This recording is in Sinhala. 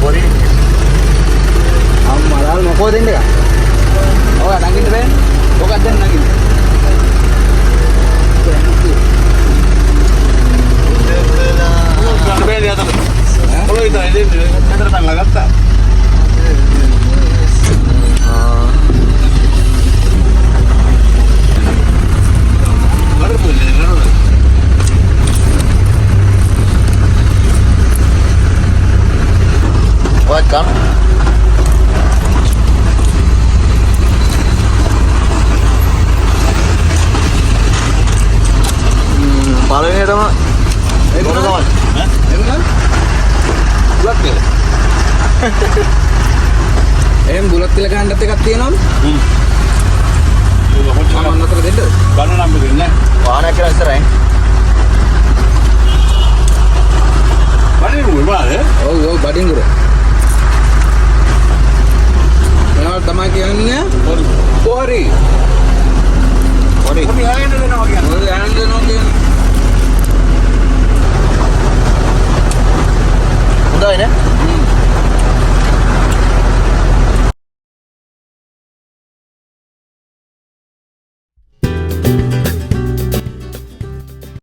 පොරි අම්මලා මොකෝ දෙන්නේ කා ඔය නගින්න බෑ ඔකක් දැන් නගින්න ගන්න බෑ නේද පොළොව විතරයි දෙන්නේ මෙතන තල්ලා ගත්තා What kan? Paling itu mah. Mana kawan? එන්න බුලත් කියලා එහෙන් බුලත් කියලා ගන්නත් එකක් තියෙනවනේ මම අතර දෙන්න ගන්න නම් දෙන්නේ වාහනයක් කියලා ඉස්සරහින් බඩින් ගුරු බාද ඔව් බඩින් ගුරු